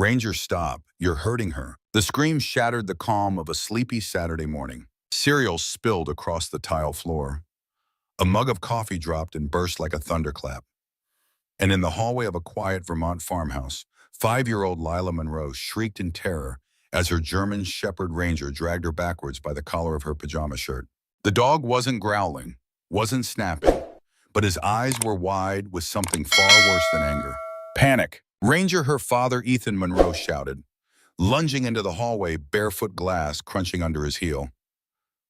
Ranger, stop. You're hurting her. The scream shattered the calm of a sleepy Saturday morning. Cereal spilled across the tile floor. A mug of coffee dropped and burst like a thunderclap. And in the hallway of a quiet Vermont farmhouse, 5-year-old Lila Monroe shrieked in terror as her German Shepherd Ranger dragged her backwards by the collar of her pajama shirt. The dog wasn't growling, wasn't snapping, but his eyes were wide with something far worse than anger. Panic! Ranger, her father, Ethan Monroe, shouted, lunging into the hallway, barefoot glass crunching under his heel.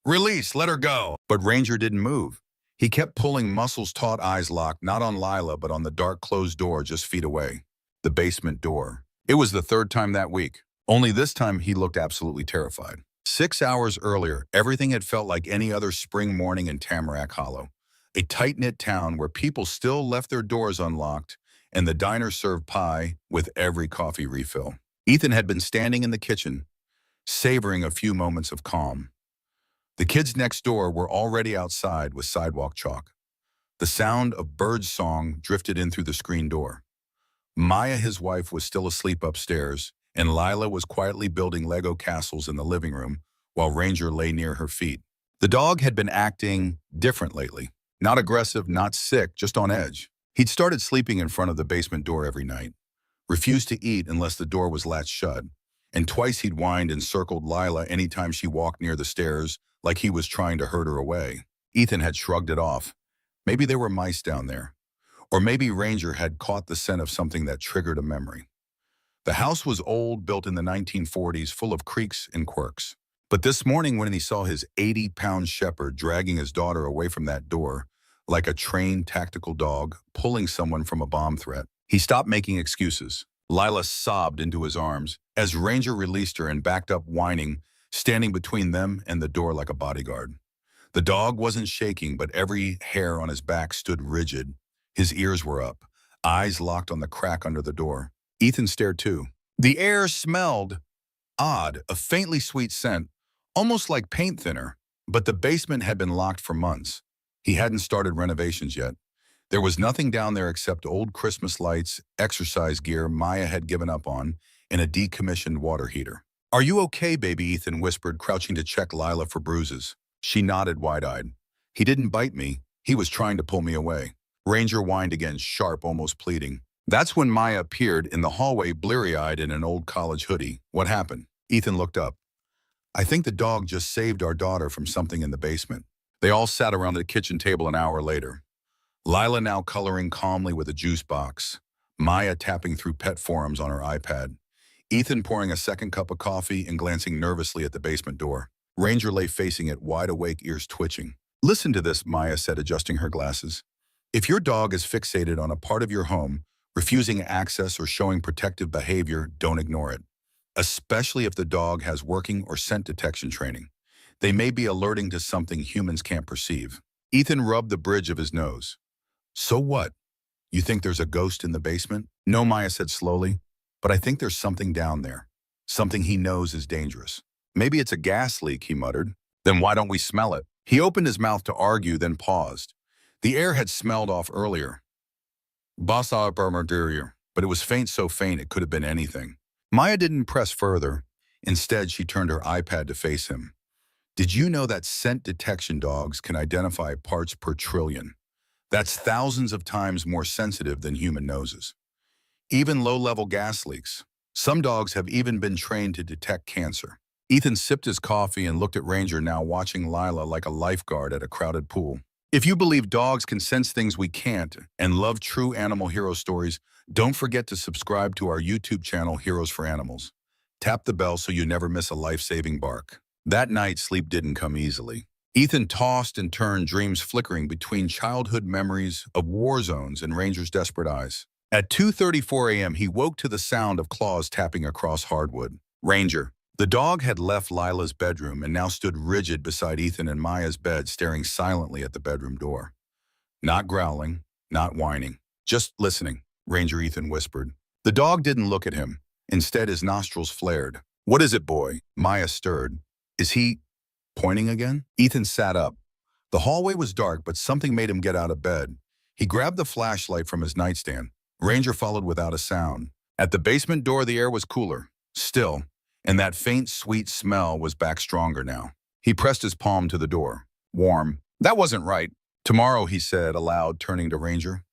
Release, let her go! But Ranger didn't move. He kept pulling, muscles taut, eyes locked, not on Lila, but on the dark closed door just feet away. The basement door. It was the third time that week. Only this time he looked absolutely terrified. 6 hours earlier, everything had felt like any other spring morning in Tamarack Hollow, a tight-knit town where people still left their doors unlocked and the diner served pie with every coffee refill. Ethan had been standing in the kitchen, savoring a few moments of calm. The kids next door were already outside with sidewalk chalk. The sound of birds' song drifted in through the screen door. Maya, his wife, was still asleep upstairs, and Lila was quietly building Lego castles in the living room while Ranger lay near her feet. The dog had been acting different lately. Not aggressive, not sick, just on edge. He'd started sleeping in front of the basement door every night, refused to eat unless the door was latched shut, and twice he'd whined and circled Lila anytime she walked near the stairs like he was trying to herd her away. Ethan had shrugged it off. Maybe there were mice down there. Or maybe Ranger had caught the scent of something that triggered a memory. The house was old, built in the 1940s, full of creaks and quirks. But this morning when he saw his 80-pound shepherd dragging his daughter away from that door, like a trained tactical dog pulling someone from a bomb threat, he stopped making excuses. Lila sobbed into his arms as Ranger released her and backed up whining, standing between them and the door like a bodyguard. The dog wasn't shaking, but every hair on his back stood rigid. His ears were up, eyes locked on the crack under the door. Ethan stared too. The air smelled odd, a faintly sweet scent, almost like paint thinner, but the basement had been locked for months. He hadn't started renovations yet. There was nothing down there except old Christmas lights, exercise gear Maya had given up on, and a decommissioned water heater. Are you okay, baby? Ethan whispered, crouching to check Lila for bruises. She nodded wide-eyed. He didn't bite me. He was trying to pull me away. Ranger whined again, sharp, almost pleading. That's when Maya appeared in the hallway, bleary-eyed in an old college hoodie. What happened? Ethan looked up. I think the dog just saved our daughter from something in the basement. They all sat around the kitchen table an hour later. Lila now coloring calmly with a juice box. Maya tapping through pet forums on her iPad. Ethan pouring a second cup of coffee and glancing nervously at the basement door. Ranger lay facing it, wide awake, ears twitching. Listen to this, Maya said, adjusting her glasses. If your dog is fixated on a part of your home, refusing access or showing protective behavior, don't ignore it. Especially if the dog has working or scent detection training. They may be alerting to something humans can't perceive. Ethan rubbed the bridge of his nose. So what? You think there's a ghost in the basement? No, Maya said slowly, but I think there's something down there. Something he knows is dangerous. Maybe it's a gas leak, he muttered. Then why don't we smell it? He opened his mouth to argue, then paused. The air had smelled off earlier. But it was faint, so faint it could have been anything. Maya didn't press further. Instead, she turned her iPad to face him. Did you know that scent detection dogs can identify parts per trillion? That's thousands of times more sensitive than human noses. Even low-level gas leaks. Some dogs have even been trained to detect cancer. Ethan sipped his coffee and looked at Ranger, now watching Lila like a lifeguard at a crowded pool. If you believe dogs can sense things we can't and love true animal hero stories, don't forget to subscribe to our YouTube channel, Heroes for Animals. Tap the bell so you never miss a life-saving bark. That night, sleep didn't come easily. Ethan tossed and turned, dreams flickering between childhood memories of war zones and Ranger's desperate eyes. At 2:34 a.m., he woke to the sound of claws tapping across hardwood. Ranger. The dog had left Lila's bedroom and now stood rigid beside Ethan and Maya's bed, staring silently at the bedroom door. Not growling, not whining, just listening, Ranger Ethan whispered. The dog didn't look at him. Instead, his nostrils flared. What is it, boy? Maya stirred. Is he pointing again? Ethan sat up. The hallway was dark, but something made him get out of bed. He grabbed the flashlight from his nightstand. Ranger followed without a sound. At the basement door, the air was cooler, still, and that faint, sweet smell was back stronger now. He pressed his palm to the door. Warm. That wasn't right. Tomorrow, he said aloud, turning to Ranger.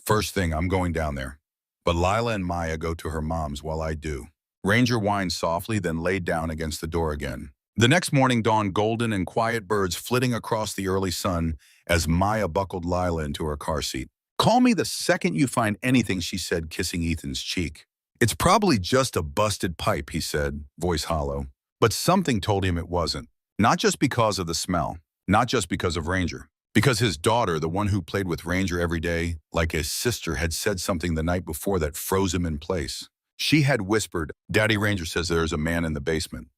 First thing, I'm going down there. But Lila and Maya go to her mom's while I do. Ranger whined softly, then laid down against the door again. The next morning dawned golden and quiet, birds flitting across the early sun as Maya buckled Lila into her car seat. Call me the second you find anything, she said, kissing Ethan's cheek. It's probably just a busted pipe, he said, voice hollow. But something told him it wasn't. Not just because of the smell, not just because of Ranger. Because his daughter, the one who played with Ranger every day, like his sister, had said something the night before that froze him in place. She had whispered, Daddy Ranger says there's a man in the basement,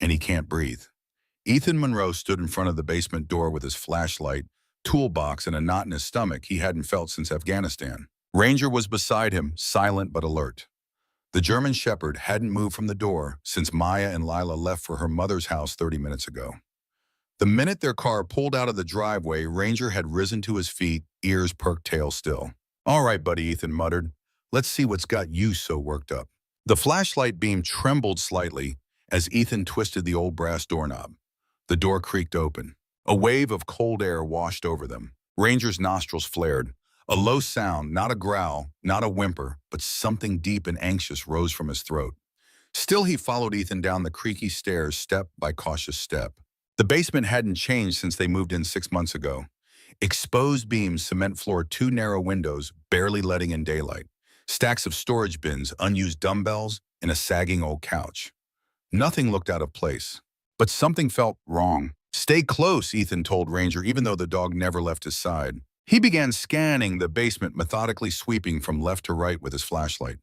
and he can't breathe. Ethan Monroe stood in front of the basement door with his flashlight, toolbox, and a knot in his stomach he hadn't felt since Afghanistan. Ranger was beside him, silent but alert. The German Shepherd hadn't moved from the door since Maya and Lila left for her mother's house 30 minutes ago. The minute their car pulled out of the driveway, Ranger had risen to his feet, ears perked, tail still. All right, buddy, Ethan muttered. Let's see what's got you so worked up. The flashlight beam trembled slightly as Ethan twisted the old brass doorknob. The door creaked open. A wave of cold air washed over them. Ranger's nostrils flared. A low sound, not a growl, not a whimper, but something deep and anxious rose from his throat. Still, he followed Ethan down the creaky stairs, step by cautious step. The basement hadn't changed since they moved in 6 months ago. Exposed beams, cement floor, 2 narrow windows, barely letting in daylight. Stacks of storage bins, unused dumbbells, and a sagging old couch. Nothing looked out of place, but something felt wrong. Stay close, Ethan told Ranger, even though the dog never left his side. He began scanning the basement, methodically sweeping from left to right with his flashlight.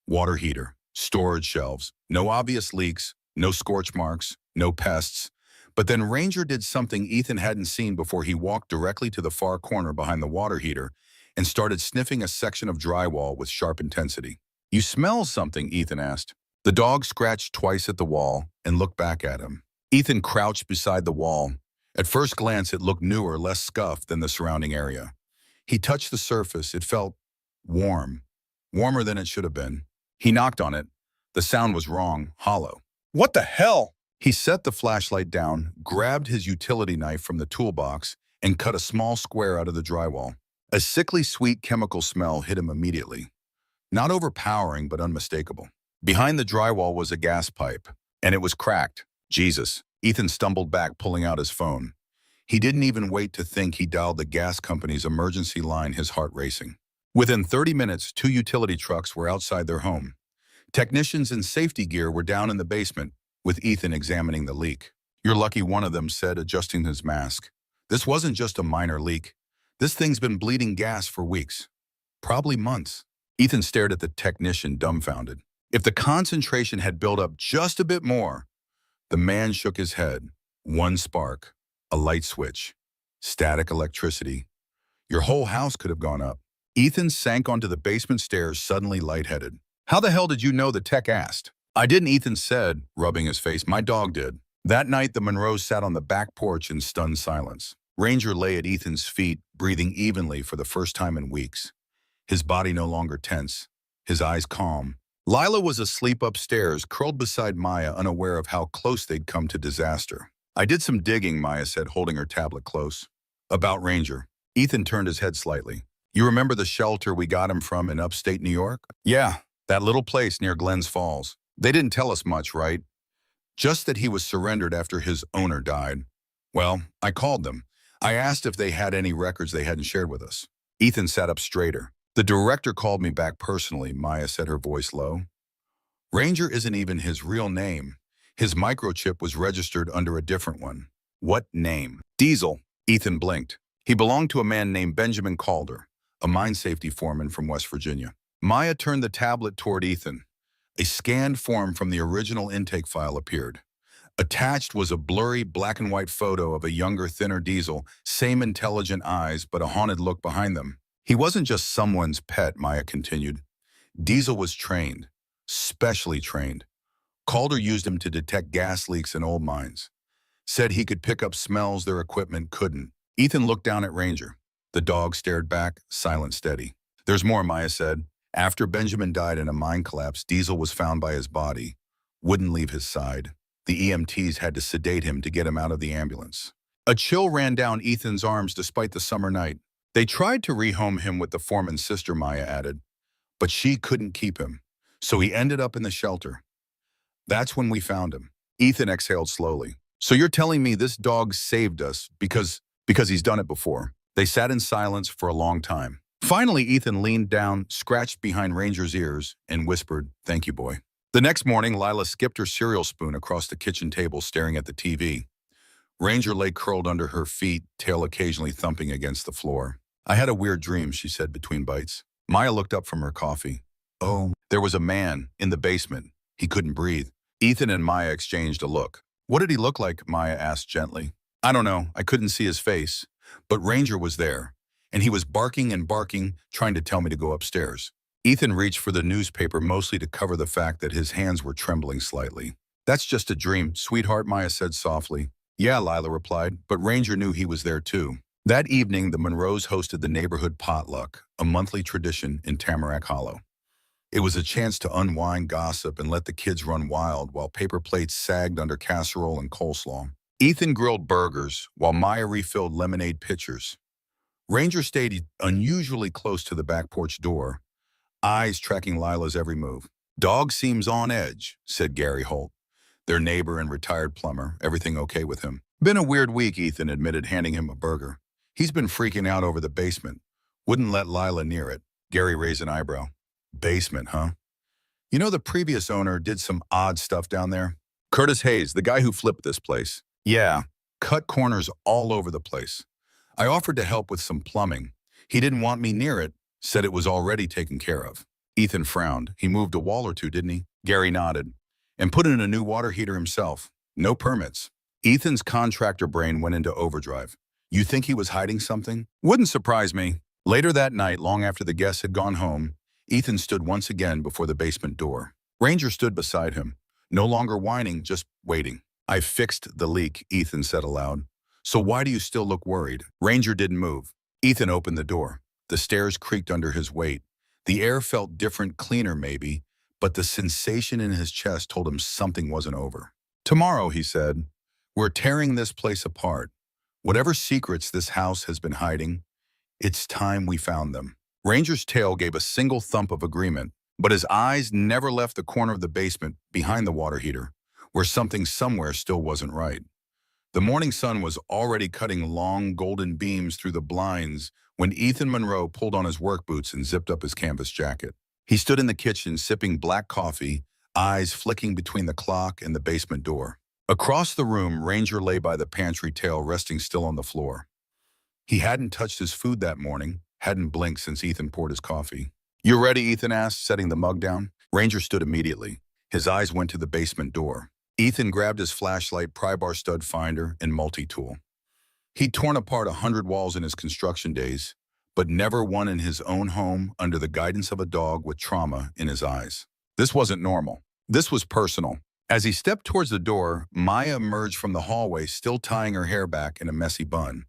Water heater, storage shelves, no obvious leaks, no scorch marks, no pests. But then Ranger did something Ethan hadn't seen before. He walked directly to the far corner behind the water heater and started sniffing a section of drywall with sharp intensity. You smell something, Ethan asked. The dog scratched twice at the wall and looked back at him. Ethan crouched beside the wall. At first glance, it looked newer, less scuffed than the surrounding area. He touched the surface. It felt warm, warmer than it should have been. He knocked on it. The sound was wrong, hollow. What the hell? He set the flashlight down, grabbed his utility knife from the toolbox, and cut a small square out of the drywall. A sickly sweet chemical smell hit him immediately. Not overpowering, but unmistakable. Behind the drywall was a gas pipe, and it was cracked. Jesus. Ethan stumbled back, pulling out his phone. He didn't even wait to think. He dialed the gas company's emergency line, his heart racing. Within 30 minutes, 2 utility trucks were outside their home. Technicians in safety gear were down in the basement, with Ethan examining the leak. You're lucky, one of them said, adjusting his mask. This wasn't just a minor leak. This thing's been bleeding gas for weeks. Probably months. Ethan stared at the technician, dumbfounded. If the concentration had built up just a bit more. The man shook his head. One spark. A light switch. Static electricity. Your whole house could have gone up. Ethan sank onto the basement stairs, suddenly lightheaded. How the hell did you know? The tech asked. I didn't, Ethan said, rubbing his face. My dog did. That night, the Monroes sat on the back porch in stunned silence. Ranger lay at Ethan's feet, breathing evenly for the first time in weeks. His body no longer tense, his eyes calm. Lila was asleep upstairs, curled beside Maya, unaware of how close they'd come to disaster. I did some digging, Maya said, holding her tablet close. About Ranger. Ethan turned his head slightly. You remember the shelter we got him from in upstate New York? Yeah, that little place near Glens Falls. They didn't tell us much, right? Just that he was surrendered after his owner died. Well, I called them. I asked if they had any records they hadn't shared with us. Ethan sat up straighter. The director called me back personally, Maya said, her voice low. Ranger isn't even his real name. His microchip was registered under a different one. What name? Diesel. Ethan blinked. He belonged to a man named Benjamin Calder, a mine safety foreman from West Virginia. Maya turned the tablet toward Ethan. A scanned form from the original intake file appeared. Attached was a blurry black and white photo of a younger, thinner Diesel, same intelligent eyes, but a haunted look behind them. He wasn't just someone's pet, Maya continued. Diesel was trained, specially trained. Calder used him to detect gas leaks in old mines. Said he could pick up smells their equipment couldn't. Ethan looked down at Ranger. The dog stared back, silent, steady. There's more, Maya said. After Benjamin died in a mine collapse, Diesel was found by his body, wouldn't leave his side. The EMTs had to sedate him to get him out of the ambulance. A chill ran down Ethan's arms despite the summer night. They tried to rehome him with the foreman's sister, Maya added, but she couldn't keep him, so he ended up in the shelter. That's when we found him. Ethan exhaled slowly. So you're telling me this dog saved us because he's done it before? They sat in silence for a long time. Finally, Ethan leaned down, scratched behind Ranger's ears, and whispered, "Thank you, boy." The next morning, Lila skipped her cereal spoon across the kitchen table, staring at the TV. Ranger lay curled under her feet, tail occasionally thumping against the floor. "I had a weird dream," she said between bites. Maya looked up from her coffee. "Oh, there was a man in the basement. He couldn't breathe." Ethan and Maya exchanged a look. "What did he look like?" Maya asked gently. "I don't know. I couldn't see his face. But Ranger was there, and he was barking and barking, trying to tell me to go upstairs." Ethan reached for the newspaper, mostly to cover the fact that his hands were trembling slightly. "That's just a dream, sweetheart," Maya said softly. "Yeah," Lila replied, but Ranger knew he was there too. That evening, the Monroes hosted the neighborhood potluck, a monthly tradition in Tamarack Hollow. It was a chance to unwind, gossip, and let the kids run wild while paper plates sagged under casserole and coleslaw. Ethan grilled burgers while Maya refilled lemonade pitchers. Ranger stayed unusually close to the back porch door, eyes tracking Lila's every move. "Dog seems on edge," said Gary Holt, their neighbor and retired plumber. "Everything okay with him?" "Been a weird week," Ethan admitted, handing him a burger. "He's been freaking out over the basement. Wouldn't let Lila near it." Gary raised an eyebrow. "Basement, huh? You know the previous owner did some odd stuff down there? Curtis Hayes, the guy who flipped this place. Yeah, cut corners all over the place. I offered to help with some plumbing. He didn't want me near it, said it was already taken care of." Ethan frowned. "He moved a wall or two, didn't he?" Gary nodded. "And put in a new water heater himself. No permits." Ethan's contractor brain went into overdrive. "You think he was hiding something?" "Wouldn't surprise me." Later that night, long after the guests had gone home, Ethan stood once again before the basement door. Ranger stood beside him, no longer whining, just waiting. "I fixed the leak," Ethan said aloud. "So why do you still look worried?" Ranger didn't move. Ethan opened the door. The stairs creaked under his weight. The air felt different, cleaner maybe, but the sensation in his chest told him something wasn't over. "Tomorrow," he said, "we're tearing this place apart. Whatever secrets this house has been hiding, it's time we found them." Ranger's tail gave a single thump of agreement, but his eyes never left the corner of the basement behind the water heater, where something somewhere still wasn't right. The morning sun was already cutting long golden beams through the blinds when Ethan Monroe pulled on his work boots and zipped up his canvas jacket. He stood in the kitchen sipping black coffee, eyes flicking between the clock and the basement door. Across the room, Ranger lay by the pantry, tail resting still on the floor. He hadn't touched his food that morning, hadn't blinked since Ethan poured his coffee. "You ready?" Ethan asked, setting the mug down. Ranger stood immediately. His eyes went to the basement door. Ethan grabbed his flashlight, pry-bar stud finder, and multi-tool. He'd torn apart 100 walls in his construction days, but never one in his own home under the guidance of a dog with trauma in his eyes. This wasn't normal. This was personal. As he stepped towards the door, Maya emerged from the hallway, still tying her hair back in a messy bun.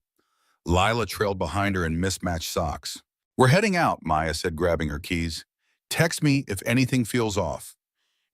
Lila trailed behind her in mismatched socks. "We're heading out," Maya said, grabbing her keys. "Text me if anything feels off.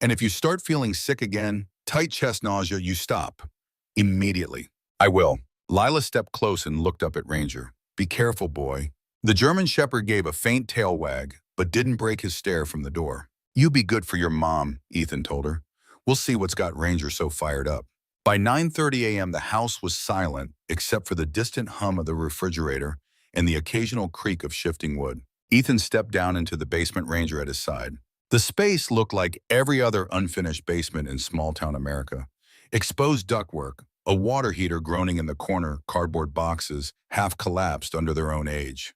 And if you start feeling sick again, tight chest nausea, you stop. Immediately." "I will." Lila stepped close and looked up at Ranger. "Be careful, boy." The German Shepherd gave a faint tail wag, but didn't break his stare from the door. "You be good for your mom," Ethan told her. "We'll see what's got Ranger so fired up." By 9:30 a.m., the house was silent, except for the distant hum of the refrigerator and the occasional creak of shifting wood. Ethan stepped down into the basement, Ranger at his side. The space looked like every other unfinished basement in small-town America. Exposed ductwork, a water heater groaning in the corner, cardboard boxes, half collapsed under their own age.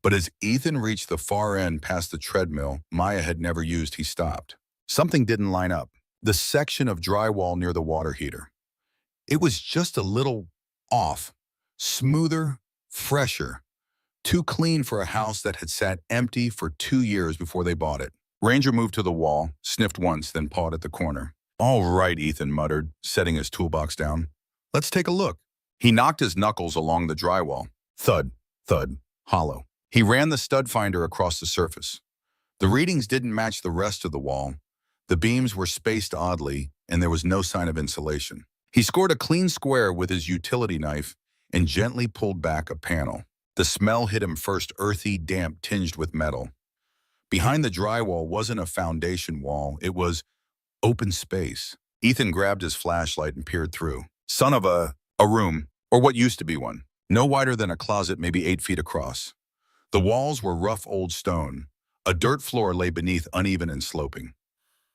But as Ethan reached the far end past the treadmill Maya had never used, he stopped. Something didn't line up. The section of drywall near the water heater. It was just a little off, smoother, fresher, too clean for a house that had sat empty for 2 years before they bought it. Ranger moved to the wall, sniffed once, then pawed at the corner. "All right," Ethan muttered, setting his toolbox down. "Let's take a look." He knocked his knuckles along the drywall. Thud, thud, hollow. He ran the stud finder across the surface. The readings didn't match the rest of the wall. The beams were spaced oddly, and there was no sign of insulation. He scored a clean square with his utility knife and gently pulled back a panel. The smell hit him first, earthy, damp, tinged with metal. Behind the drywall wasn't a foundation wall, it was open space. Ethan grabbed his flashlight and peered through. Son of a room, or what used to be one. No wider than a closet, maybe 8 feet across. The walls were rough old stone. A dirt floor lay beneath, uneven and sloping.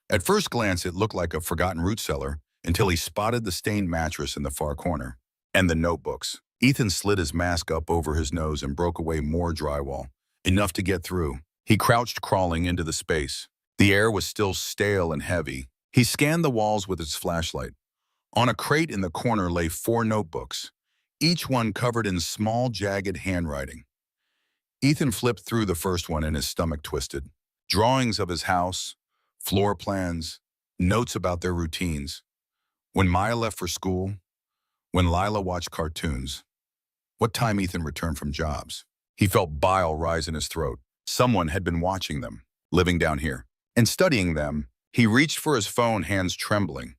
At first glance, it looked like a forgotten root cellar until he spotted the stained mattress in the far corner. And the notebooks. Ethan slid his mask up over his nose and broke away more drywall, enough to get through. He crouched, crawling into the space. The air was still stale and heavy. He scanned the walls with his flashlight. On a crate in the corner lay 4 notebooks, each one covered in small, jagged handwriting. Ethan flipped through the first one and his stomach twisted. Drawings of his house, floor plans, notes about their routines. When Maya left for school, when Lila watched cartoons, what time Ethan returned from jobs. He felt bile rise in his throat. Someone had been watching them, living down here, and studying them. He reached for his phone, hands trembling.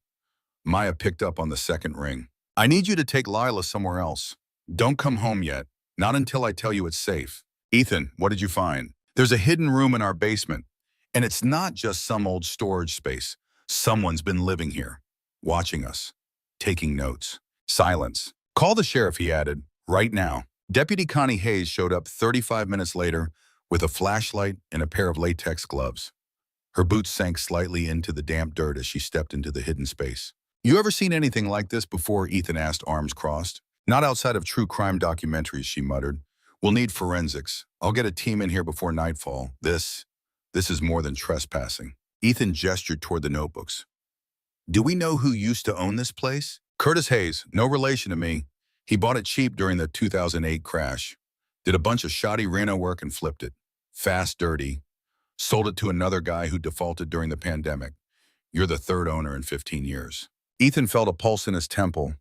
Maya picked up on the second ring. I need you to take Lila somewhere else. Don't come home yet, not until I tell you it's safe. Ethan, what did you find? There's a hidden room in our basement, and it's not just some old storage space. Someone's been living here, watching us, taking notes. Silence. Call the sheriff, he added, right now. Deputy Connie Hayes showed up 35 minutes later with a flashlight and a pair of latex gloves. Her boots sank slightly into the damp dirt as she stepped into the hidden space. You ever seen anything like this before? Ethan asked, arms crossed. Not outside of true crime documentaries, she muttered. We'll need forensics. I'll get a team in here before nightfall. This is more than trespassing. Ethan gestured toward the notebooks. Do we know who used to own this place? Curtis Hayes, no relation to me. He bought it cheap during the 2008 crash. Did a bunch of shoddy reno work and flipped it. Fast, dirty. Sold it to another guy who defaulted during the pandemic. You're the third owner in 15 years. Ethan felt a pulse in his temple.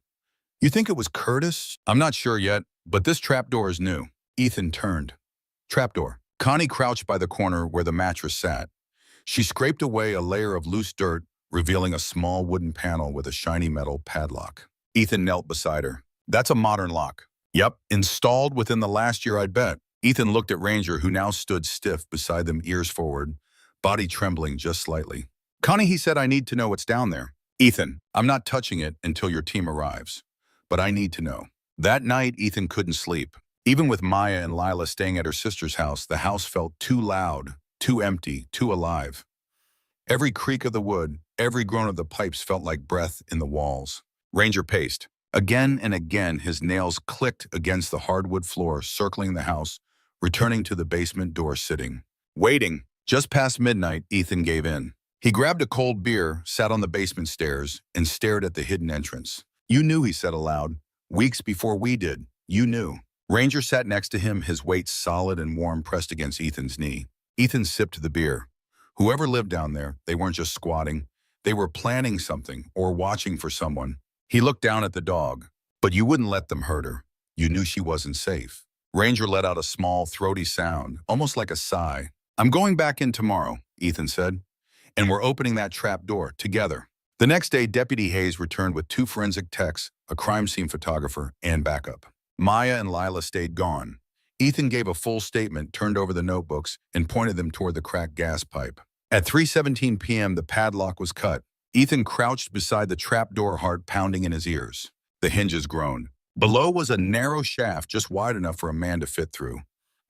You think it was Curtis? I'm not sure yet, but this trapdoor is new. Ethan turned. Trapdoor. Connie crouched by the corner where the mattress sat. She scraped away a layer of loose dirt, revealing a small wooden panel with a shiny metal padlock. Ethan knelt beside her. That's a modern lock. Yep, installed within the last year, I'd bet. Ethan looked at Ranger, who now stood stiff beside them, ears forward, body trembling just slightly. Connie, he said, I need to know what's down there. Ethan, I'm not touching it until your team arrives. But I need to know. That night, Ethan couldn't sleep. Even with Maya and Lila staying at her sister's house, the house felt too loud, too empty, too alive. Every creak of the wood, every groan of the pipes felt like breath in the walls. Ranger paced. Again and again, his nails clicked against the hardwood floor, circling the house, returning to the basement door, sitting. Waiting. Just past midnight, Ethan gave in. He grabbed a cold beer, sat on the basement stairs, and stared at the hidden entrance. You knew, he said aloud. Weeks before we did. You knew. Ranger sat next to him, his weight solid and warm, pressed against Ethan's knee. Ethan sipped the beer. Whoever lived down there, they weren't just squatting. They were planning something or watching for someone. He looked down at the dog. But you wouldn't let them hurt her. You knew she wasn't safe. Ranger let out a small, throaty sound, almost like a sigh. I'm going back in tomorrow, Ethan said. And we're opening that trap door together. The next day, Deputy Hayes returned with 2 forensic techs, a crime scene photographer, and backup. Maya and Lila stayed gone. Ethan gave a full statement, turned over the notebooks, and pointed them toward the cracked gas pipe. At 3:17 p.m., the padlock was cut. Ethan crouched beside the trapdoor, heart pounding in his ears. The hinges groaned. Below was a narrow shaft just wide enough for a man to fit through.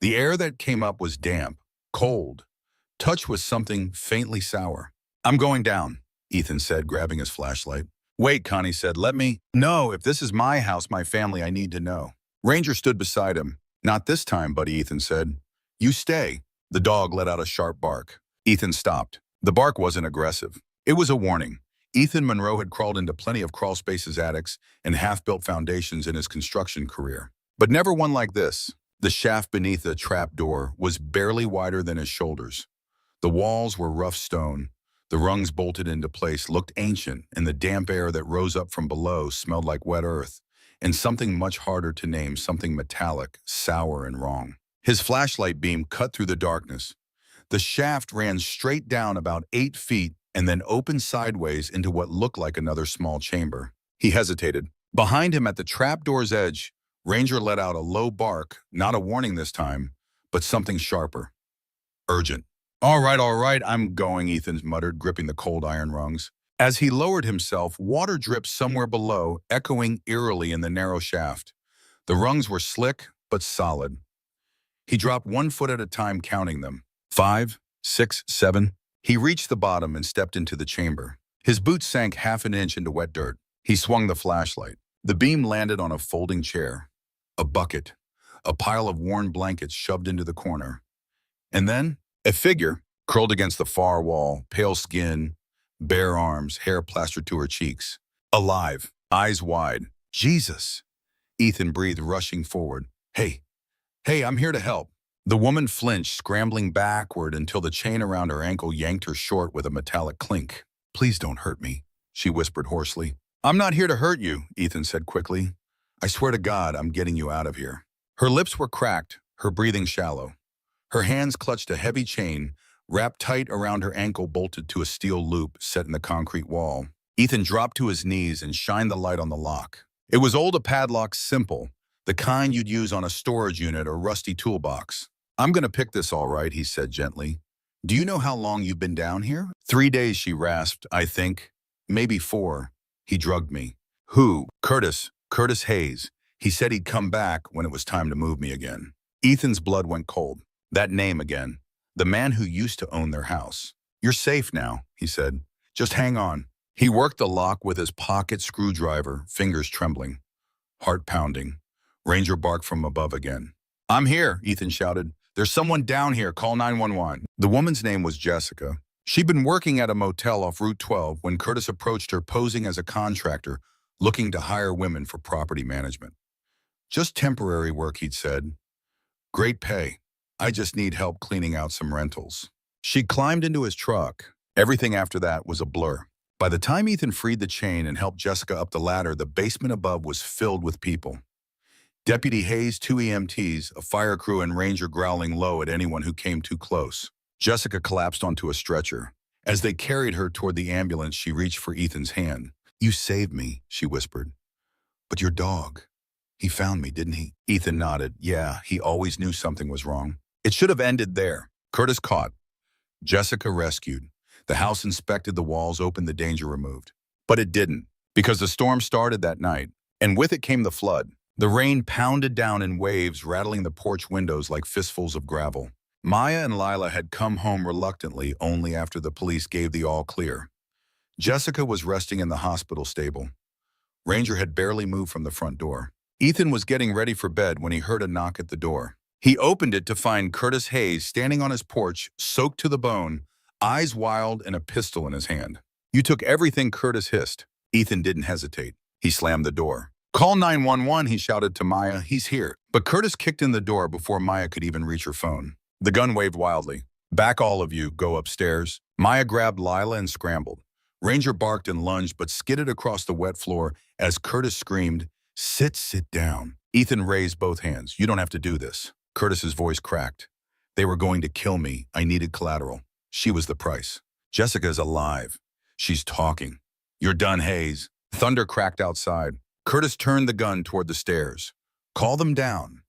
The air that came up was damp, cold, touched with something faintly sour. I'm going down, Ethan said, grabbing his flashlight. Wait, Connie said, let me. No, if this is my house, my family, I need to know. Ranger stood beside him. Not this time, buddy, Ethan said. You stay. The dog let out a sharp bark. Ethan stopped. The bark wasn't aggressive. It was a warning. Ethan Monroe had crawled into plenty of crawl spaces, attics, and half-built foundations in his construction career. But never one like this. The shaft beneath the trap door was barely wider than his shoulders. The walls were rough stone. The rungs bolted into place looked ancient, and the damp air that rose up from below smelled like wet earth, and something much harder to name, something metallic, sour, and wrong. His flashlight beam cut through the darkness. The shaft ran straight down about 8 feet and then opened sideways into what looked like another small chamber. He hesitated. Behind him at the trapdoor's edge, Ranger let out a low bark, not a warning this time, but something sharper. Urgent. All right, I'm going, Ethan muttered, gripping the cold iron rungs. As he lowered himself, water dripped somewhere below, echoing eerily in the narrow shaft. The rungs were slick, but solid. He dropped 1 foot at a time, counting them. 5, 6, 7. He reached the bottom and stepped into the chamber. His boots sank half an inch into wet dirt. He swung the flashlight. The beam landed on a folding chair, a bucket, a pile of worn blankets shoved into the corner. And then, a figure, curled against the far wall, pale skin, bare arms, hair plastered to her cheeks. Alive, eyes wide. Jesus! Ethan breathed, rushing forward. Hey, I'm here to help. The woman flinched, scrambling backward until the chain around her ankle yanked her short with a metallic clink. Please don't hurt me, she whispered hoarsely. I'm not here to hurt you, Ethan said quickly. I swear to God, I'm getting you out of here. Her lips were cracked, her breathing shallow. Her hands clutched a heavy chain, wrapped tight around her ankle, bolted to a steel loop set in the concrete wall. Ethan dropped to his knees and shined the light on the lock. It was old, a padlock, simple, the kind you'd use on a storage unit or rusty toolbox. I'm gonna pick this all right, he said gently. Do you know how long you've been down here? 3 days, she rasped, I think. Maybe 4. He drugged me. Who? Curtis Hayes. He said he'd come back when it was time to move me again. Ethan's blood went cold. That name again. The man who used to own their house. You're safe now, he said. Just hang on. He worked the lock with his pocket screwdriver, fingers trembling. Heart pounding. Ranger barked from above again. I'm here, Ethan shouted. There's someone down here. Call 911. The woman's name was Jessica. She'd been working at a motel off Route 12 when Curtis approached her, posing as a contractor, looking to hire women for property management. Just temporary work, he'd said. Great pay. I just need help cleaning out some rentals. She climbed into his truck. Everything after that was a blur. By the time Ethan freed the chain and helped Jessica up the ladder, the basement above was filled with people. Deputy Hayes, 2 EMTs, a fire crew, and Ranger growling low at anyone who came too close. Jessica collapsed onto a stretcher. As they carried her toward the ambulance, she reached for Ethan's hand. You saved me, she whispered. But your dog, he found me, didn't he? Ethan nodded. Yeah, he always knew something was wrong. It should have ended there. Curtis caught. Jessica rescued. The house inspected, the walls opened, the danger removed. But it didn't, because the storm started that night, and with it came the flood. The rain pounded down in waves, rattling the porch windows like fistfuls of gravel. Maya and Lila had come home reluctantly only after the police gave the all clear. Jessica was resting in the hospital stable. Ranger had barely moved from the front door. Ethan was getting ready for bed when he heard a knock at the door. He opened it to find Curtis Hayes standing on his porch, soaked to the bone, eyes wild and a pistol in his hand. You took everything, Curtis hissed. Ethan didn't hesitate. He slammed the door. Call 911, he shouted to Maya. He's here. But Curtis kicked in the door before Maya could even reach her phone. The gun waved wildly. Back, all of you. Go upstairs. Maya grabbed Lila and scrambled. Ranger barked and lunged, but skidded across the wet floor as Curtis screamed, sit down. Ethan raised both hands. You don't have to do this. Curtis's voice cracked. They were going to kill me. I needed collateral. She was the price. Jessica's alive. She's talking. You're done, Hayes. Thunder cracked outside. Curtis turned the gun toward the stairs. Call them down.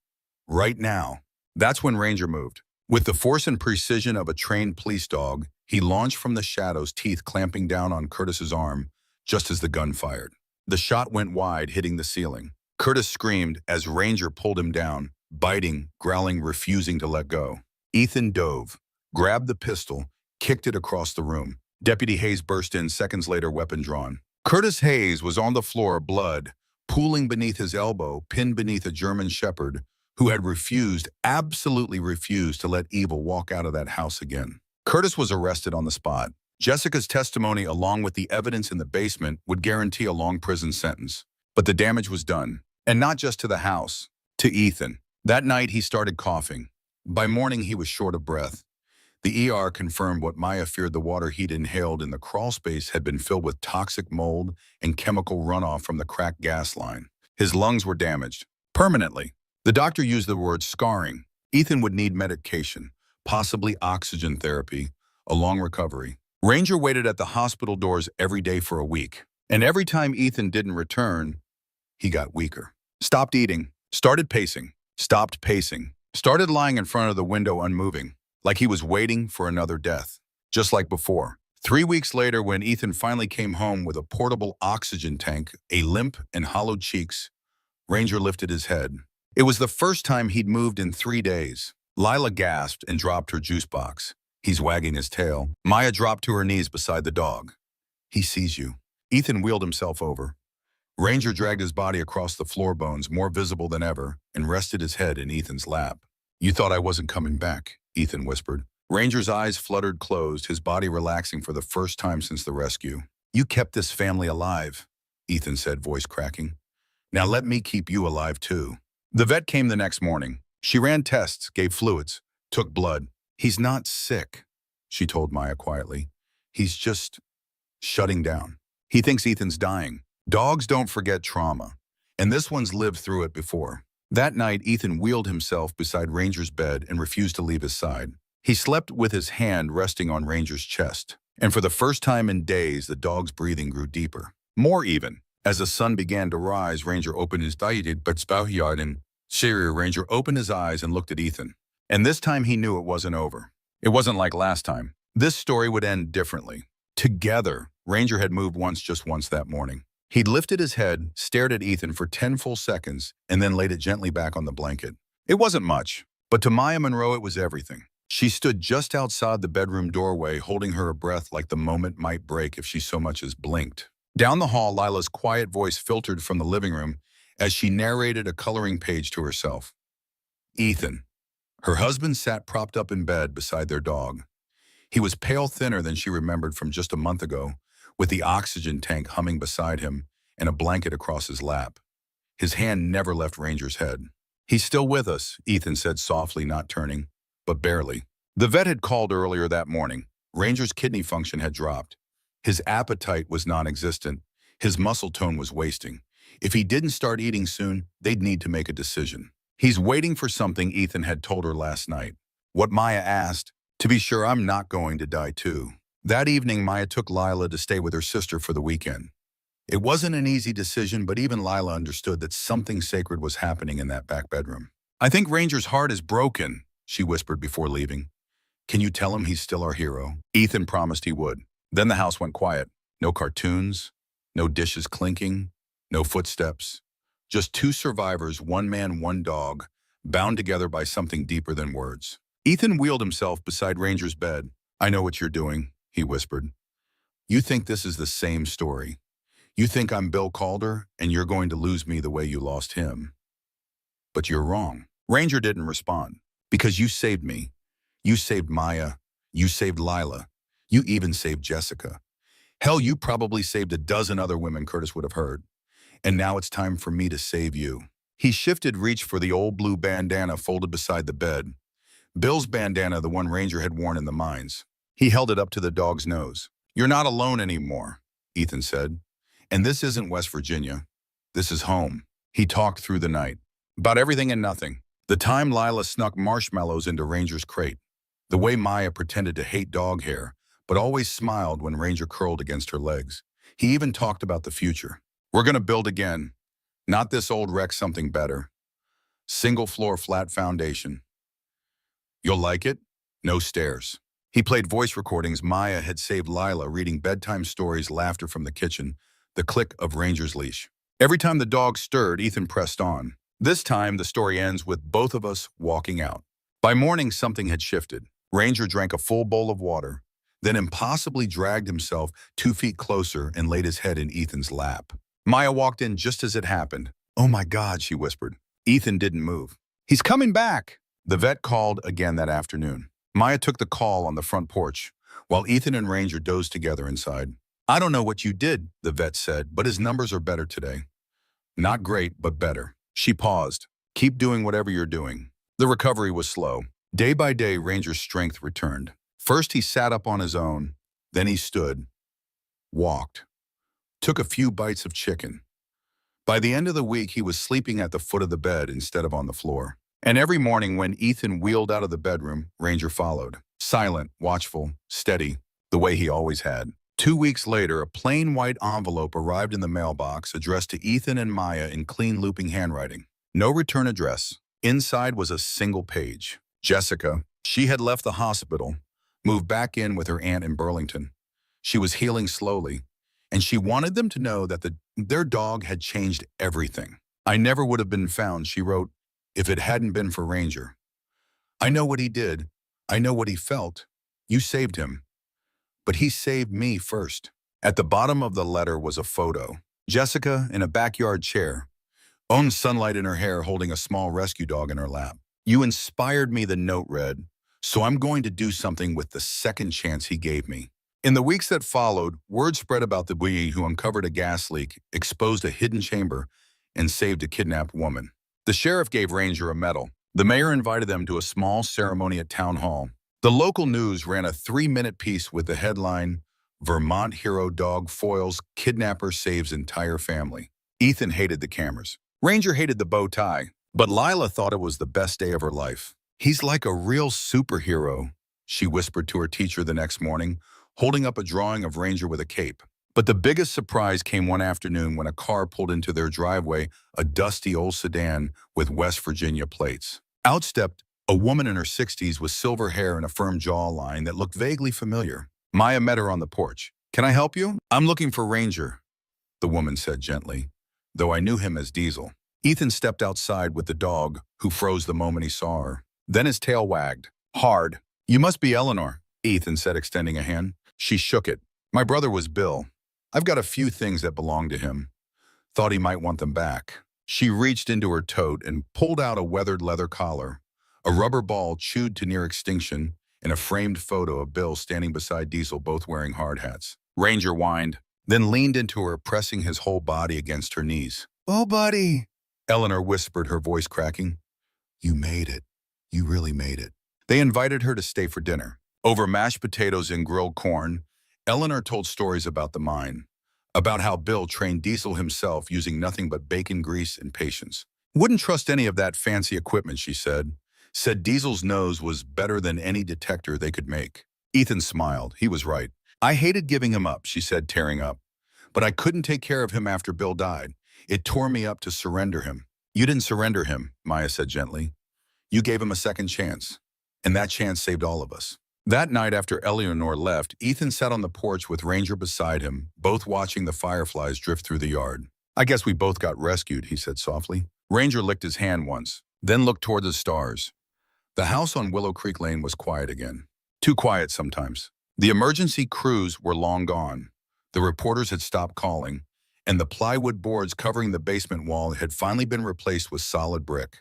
Right now. That's when Ranger moved. With the force and precision of a trained police dog, he launched from the shadows, teeth clamping down on Curtis's arm, just as the gun fired. The shot went wide, hitting the ceiling. Curtis screamed as Ranger pulled him down, biting, growling, refusing to let go. Ethan dove, grabbed the pistol, kicked it across the room. Deputy Hayes burst in seconds later, weapon drawn. Curtis Hayes was on the floor, blood pooling beneath his elbow, pinned beneath a German shepherd who had absolutely refused to let evil walk out of that house again. Curtis was arrested on the spot. Jessica's testimony, along with the evidence in the basement, would guarantee a long prison sentence. But the damage was done. And not just to the house, to Ethan. That night, he started coughing. By morning, he was short of breath. The ER confirmed what Maya feared: the water he'd inhaled in the crawl space had been filled with toxic mold and chemical runoff from the cracked gas line. His lungs were damaged, permanently. The doctor used the word scarring. Ethan would need medication, possibly oxygen therapy, a long recovery. Ranger waited at the hospital doors every day for a week. And every time Ethan didn't return, he got weaker. Stopped eating, started pacing, stopped pacing, started lying in front of the window unmoving, like he was waiting for another death. Just like before. 3 weeks later, when Ethan finally came home with a portable oxygen tank, a limp and hollowed cheeks, Ranger lifted his head. It was the first time he'd moved in 3 days. Lila gasped and dropped her juice box. He's wagging his tail. Maya dropped to her knees beside the dog. He sees you. Ethan wheeled himself over. Ranger dragged his body across the floor bones, more visible than ever, and rested his head in Ethan's lap. You thought I wasn't coming back, Ethan whispered. Ranger's eyes fluttered closed, his body relaxing for the first time since the rescue. You kept this family alive, Ethan said, voice cracking. Now let me keep you alive too. The vet came the next morning. She ran tests, gave fluids, took blood. He's not sick, she told Maya quietly. He's just shutting down. He thinks Ethan's dying. Dogs don't forget trauma, and this one's lived through it before. That night, Ethan wheeled himself beside Ranger's bed and refused to leave his side. He slept with his hand resting on Ranger's chest, and for the first time in days, the dog's breathing grew deeper. More even. As the sun began to rise, Ranger opened his Ranger opened his eyes and looked at Ethan. And this time he knew it wasn't over. It wasn't like last time. This story would end differently. Together, Ranger had moved just once that morning. He'd lifted his head, stared at Ethan for 10 full seconds, and then laid it gently back on the blanket. It wasn't much, but to Maya Monroe it was everything. She stood just outside the bedroom doorway, holding her breath like the moment might break if she so much as blinked. Down the hall, Lila's quiet voice filtered from the living room as she narrated a coloring page to herself. Ethan. Her husband sat propped up in bed beside their dog. He was pale thinner than she remembered from just a month ago, with the oxygen tank humming beside him and a blanket across his lap. His hand never left Ranger's head. He's still with us, Ethan said softly, not turning, but barely. The vet had called earlier that morning. Ranger's kidney function had dropped. His appetite was non-existent. His muscle tone was wasting. If he didn't start eating soon, they'd need to make a decision. He's waiting for something, Ethan had told her last night. What Maya asked, to be sure I'm not going to die too. That evening, Maya took Lila to stay with her sister for the weekend. It wasn't an easy decision, but even Lila understood that something sacred was happening in that back bedroom. I think Ranger's heart is broken, she whispered before leaving. Can you tell him he's still our hero? Ethan promised he would. Then the house went quiet. No cartoons, no dishes clinking, no footsteps. Just two survivors, one man, one dog, bound together by something deeper than words. Ethan wheeled himself beside Ranger's bed. I know what you're doing, he whispered. You think this is the same story. You think I'm Bill Calder, and you're going to lose me the way you lost him. But you're wrong. Ranger didn't respond. Because you saved me. You saved Maya. You saved Lila. You even saved Jessica. Hell, you probably saved a dozen other women Curtis would have heard. And now it's time for me to save you. He shifted, reached for the old blue bandana folded beside the bed. Bill's bandana, the one Ranger had worn in the mines. He held it up to the dog's nose. You're not alone anymore, Ethan said. And this isn't West Virginia. This is home. He talked through the night. About everything and nothing. The time Lila snuck marshmallows into Ranger's crate. The way Maya pretended to hate dog hair, but always smiled when Ranger curled against her legs. He even talked about the future. We're going to build again. Not this old wreck, something better. Single floor, flat foundation. You'll like it? No stairs. He played voice recordings. Maya had saved Lila, reading bedtime stories, laughter from the kitchen, the click of Ranger's leash. Every time the dog stirred, Ethan pressed on. This time, the story ends with both of us walking out. By morning, something had shifted. Ranger drank a full bowl of water, then impossibly dragged himself 2 feet closer and laid his head in Ethan's lap. Maya walked in just as it happened. Oh my God, she whispered. Ethan didn't move. He's coming back. The vet called again that afternoon. Maya took the call on the front porch, while Ethan and Ranger dozed together inside. I don't know what you did, the vet said, but his numbers are better today. Not great, but better. She paused. Keep doing whatever you're doing. The recovery was slow. Day by day, Ranger's strength returned. First, he sat up on his own. Then he stood, walked, took a few bites of chicken. By the end of the week, he was sleeping at the foot of the bed instead of on the floor. And every morning when Ethan wheeled out of the bedroom, Ranger followed. Silent, watchful, steady, the way he always had. 2 weeks later, a plain white envelope arrived in the mailbox addressed to Ethan and Maya in clean looping handwriting. No return address. Inside was a single page. Jessica, she had left the hospital, moved back in with her aunt in Burlington. She was healing slowly, and she wanted them to know that their dog had changed everything. I never would have been found, she wrote, if it hadn't been for Ranger. I know what he did. I know what he felt. You saved him. But he saved me first. At the bottom of the letter was a photo. Jessica in a backyard chair, own sunlight in her hair, holding a small rescue dog in her lap. You inspired me, the note read, so I'm going to do something with the second chance he gave me. In the weeks that followed, word spread about the boy who uncovered a gas leak, exposed a hidden chamber, and saved a kidnapped woman. The sheriff gave Ranger a medal. The mayor invited them to a small ceremony at town hall. The local news ran a 3-minute piece with the headline, Vermont hero dog foils kidnapper saves entire family. Ethan hated the cameras. Ranger hated the bow tie, but Lila thought it was the best day of her life. He's like a real superhero, she whispered to her teacher the next morning, holding up a drawing of Ranger with a cape. But the biggest surprise came one afternoon when a car pulled into their driveway, a dusty old sedan with West Virginia plates. Out stepped a woman in her 60s with silver hair and a firm jawline that looked vaguely familiar. Maya met her on the porch. Can I help you? I'm looking for Ranger, the woman said gently, though I knew him as Diesel. Ethan stepped outside with the dog, who froze the moment he saw her. Then his tail wagged. Hard. You must be Eleanor, Ethan said, extending a hand. She shook it. My brother was Bill. I've got a few things that belong to him. Thought he might want them back. She reached into her tote and pulled out a weathered leather collar, a rubber ball chewed to near extinction, and a framed photo of Bill standing beside Diesel, both wearing hard hats. Ranger whined, then leaned into her, pressing his whole body against her knees. Oh, buddy, Eleanor whispered, her voice cracking. You made it. You really made it. They invited her to stay for dinner. Over mashed potatoes and grilled corn, Eleanor told stories about the mine, about how Bill trained Diesel himself using nothing but bacon grease and patience. Wouldn't trust any of that fancy equipment, she said. Said Diesel's nose was better than any detector they could make. Ethan smiled. He was right. I hated giving him up, she said, tearing up. But I couldn't take care of him after Bill died. It tore me up to surrender him. You didn't surrender him, Maya said gently. You gave him a second chance. And that chance saved all of us. That night after Eleanor left, Ethan sat on the porch with Ranger beside him, both watching the fireflies drift through the yard. I guess we both got rescued, he said softly. Ranger licked his hand once, then looked toward the stars. The house on Willow Creek Lane was quiet again. Too quiet sometimes. The emergency crews were long gone. The reporters had stopped calling, and the plywood boards covering the basement wall had finally been replaced with solid brick.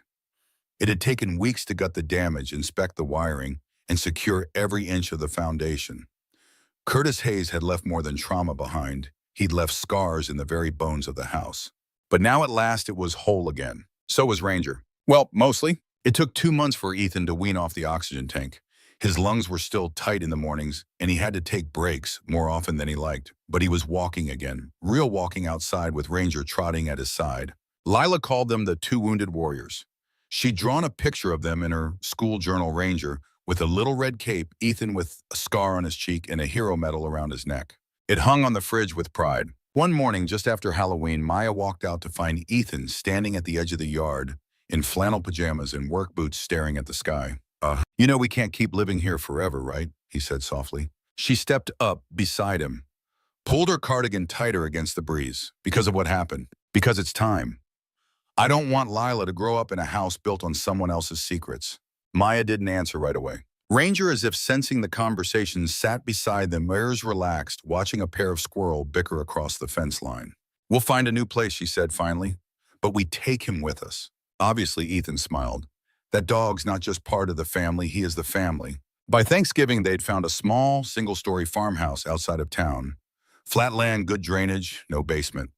It had taken weeks to gut the damage, inspect the wiring, and secure every inch of the foundation. Curtis Hayes had left more than trauma behind. He'd left scars in the very bones of the house. But now at last it was whole again. So was Ranger. Well, mostly. It took 2 months for Ethan to wean off the oxygen tank. His lungs were still tight in the mornings, and he had to take breaks more often than he liked. But he was walking again, real walking outside with Ranger trotting at his side. Lila called them the two wounded warriors. She'd drawn a picture of them in her school journal, Ranger, with a little red cape, Ethan with a scar on his cheek and a hero medal around his neck. It hung on the fridge with pride. One morning, just after Halloween, Maya walked out to find Ethan standing at the edge of the yard in flannel pajamas and work boots, staring at the sky. You know we can't keep living here forever, right? He said softly. She stepped up beside him, pulled her cardigan tighter against the breeze. Because of what happened. Because it's time. I don't want Lila to grow up in a house built on someone else's secrets. Maya didn't answer right away. Ranger, as if sensing the conversation, sat beside them, ears relaxed, watching a pair of squirrels bicker across the fence line. We'll find a new place, she said finally, but we take him with us. Obviously, Ethan smiled. That dog's not just part of the family, he is the family. By Thanksgiving, they'd found a small, single-story farmhouse outside of town. Flat land, good drainage, no basement.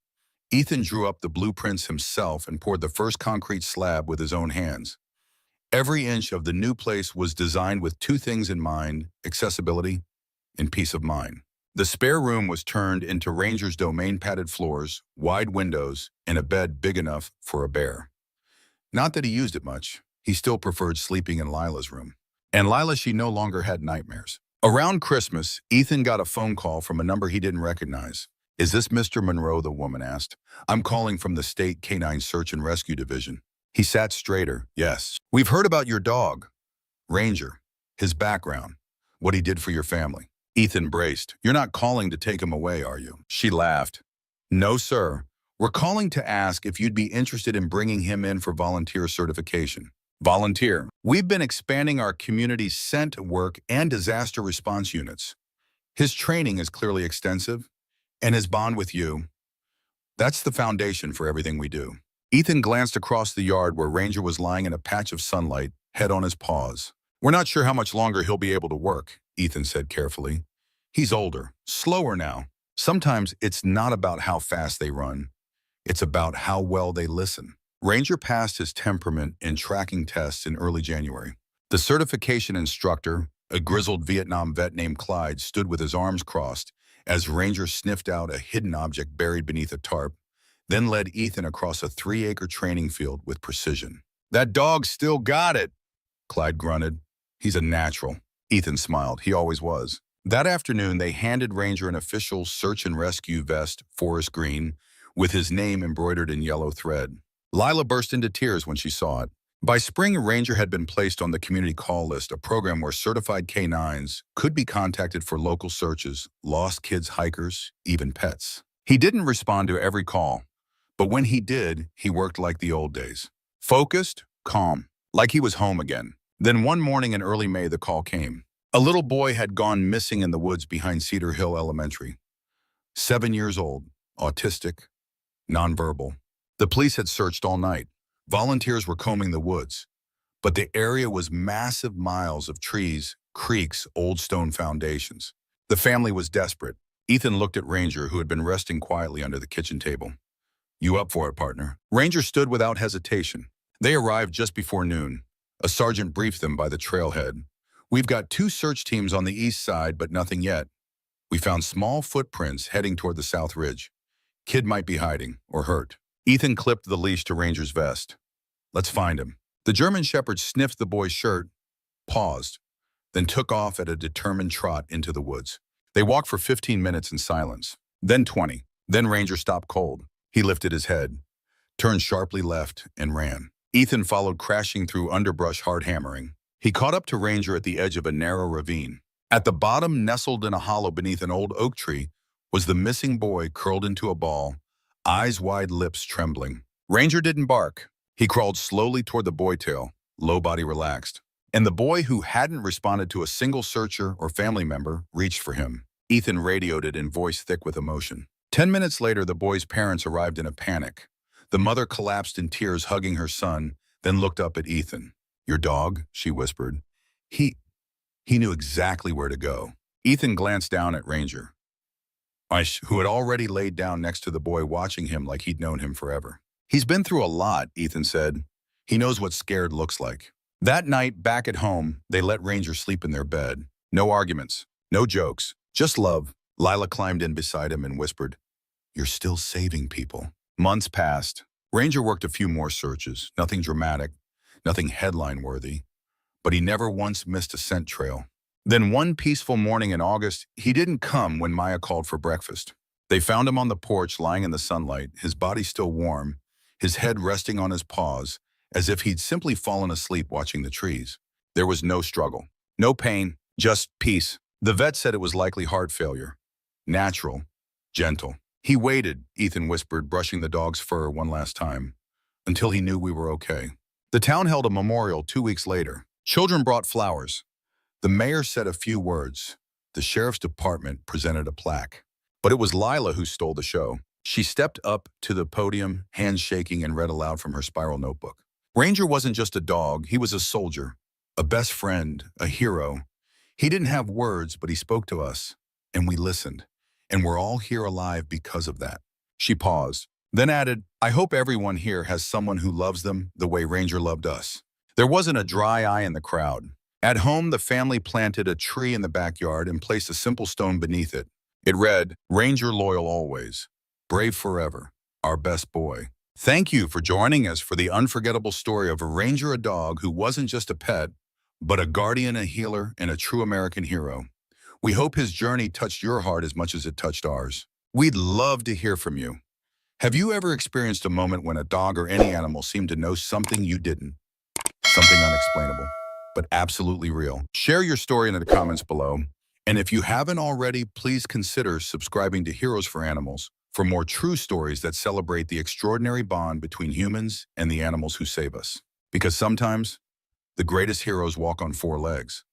Ethan drew up the blueprints himself and poured the first concrete slab with his own hands. Every inch of the new place was designed with two things in mind: accessibility and peace of mind. The spare room was turned into Ranger's domain-padded floors, wide windows, and a bed big enough for a bear. Not that he used it much. He still preferred sleeping in Lila's room. And Lila, she no longer had nightmares. Around Christmas, Ethan got a phone call from a number he didn't recognize. "Is this Mr. Monroe?" the woman asked. "I'm calling from the State Canine Search and Rescue Division." He sat straighter. "Yes. We've heard about your dog, Ranger, his background, what he did for your family." Ethan braced. "You're not calling to take him away, are you?" She laughed. "No, sir. We're calling to ask if you'd be interested in bringing him in for volunteer certification." Volunteer. We've been expanding our community's scent work and disaster response units. His training is clearly extensive, and his bond with you, that's the foundation for everything we do. Ethan glanced across the yard where Ranger was lying in a patch of sunlight, head on his paws. "We're not sure how much longer he'll be able to work," Ethan said carefully. "He's older, slower now. Sometimes it's not about how fast they run. It's about how well they listen." Ranger passed his temperament and tracking tests in early January. The certification instructor, a grizzled Vietnam vet named Clyde, stood with his arms crossed as Ranger sniffed out a hidden object buried beneath a tarp, then led Ethan across a 3-acre training field with precision. "That dog still got it," Clyde grunted. "He's a natural." Ethan smiled. He always was. That afternoon, they handed Ranger an official search and rescue vest, forest green, with his name embroidered in yellow thread. Lila burst into tears when she saw it. By spring, Ranger had been placed on the community call list, a program where certified canines could be contacted for local searches, lost kids, hikers, even pets. He didn't respond to every call, but when he did, he worked like the old days. Focused, calm, like he was home again. Then one morning in early May, the call came. A little boy had gone missing in the woods behind Cedar Hill Elementary. 7 years old, autistic, nonverbal. The police had searched all night. Volunteers were combing the woods, but the area was massive miles of trees, creeks, old stone foundations. The family was desperate. Ethan looked at Ranger, who had been resting quietly under the kitchen table. "You up for it, partner?" Ranger stood without hesitation. They arrived just before noon. A sergeant briefed them by the trailhead. "We've got 2 search teams on the east side, but nothing yet. We found small footprints heading toward the south ridge. Kid might be hiding or hurt." Ethan clipped the leash to Ranger's vest. "Let's find him." The German Shepherd sniffed the boy's shirt, paused, then took off at a determined trot into the woods. They walked for 15 minutes in silence, then 20. Then Ranger stopped cold. He lifted his head, turned sharply left, and ran. Ethan followed, crashing through underbrush, hard hammering. He caught up to Ranger at the edge of a narrow ravine. At the bottom, nestled in a hollow beneath an old oak tree, was the missing boy curled into a ball, eyes wide, lips trembling. Ranger didn't bark. He crawled slowly toward the boy tail, low body relaxed. And the boy, who hadn't responded to a single searcher or family member, reached for him. Ethan radioed it in voice thick with emotion. 10 minutes later, the boy's parents arrived in a panic. The mother collapsed in tears, hugging her son, then looked up at Ethan. "Your dog?" she whispered. He knew exactly where to go. Ethan glanced down at Ranger, who had already laid down next to the boy, watching him like he'd known him forever. "He's been through a lot," Ethan said. "He knows what scared looks like." That night, back at home, they let Ranger sleep in their bed. No arguments, no jokes, just love. Lila climbed in beside him and whispered, "You're still saving people." Months passed. Ranger worked a few more searches, nothing dramatic, nothing headline-worthy, but he never once missed a scent trail. Then one peaceful morning in August, he didn't come when Maya called for breakfast. They found him on the porch, lying in the sunlight, his body still warm, his head resting on his paws, as if he'd simply fallen asleep watching the trees. There was no struggle, no pain, just peace. The vet said it was likely heart failure. Natural, gentle. "He waited," Ethan whispered, brushing the dog's fur one last time, "until he knew we were okay." The town held a memorial 2 weeks later. Children brought flowers. The mayor said a few words. The sheriff's department presented a plaque. But it was Lila who stole the show. She stepped up to the podium, hands shaking, and read aloud from her spiral notebook. "Ranger wasn't just a dog, he was a soldier, a best friend, a hero. He didn't have words, but he spoke to us, and we listened. And we're all here alive because of that." She paused, then added, "I hope everyone here has someone who loves them the way Ranger loved us." There wasn't a dry eye in the crowd. At home, the family planted a tree in the backyard and placed a simple stone beneath it. It read, "Ranger loyal always, brave forever, our best boy." Thank you for joining us for the unforgettable story of a ranger, a dog who wasn't just a pet, but a guardian, a healer, and a true American hero. We hope his journey touched your heart as much as it touched ours. We'd love to hear from you. Have you ever experienced a moment when a dog or any animal seemed to know something you didn't? Something unexplainable, but absolutely real. Share your story in the comments below. And if you haven't already, please consider subscribing to Heroes for Animals for more true stories that celebrate the extraordinary bond between humans and the animals who save us. Because sometimes, the greatest heroes walk on four legs.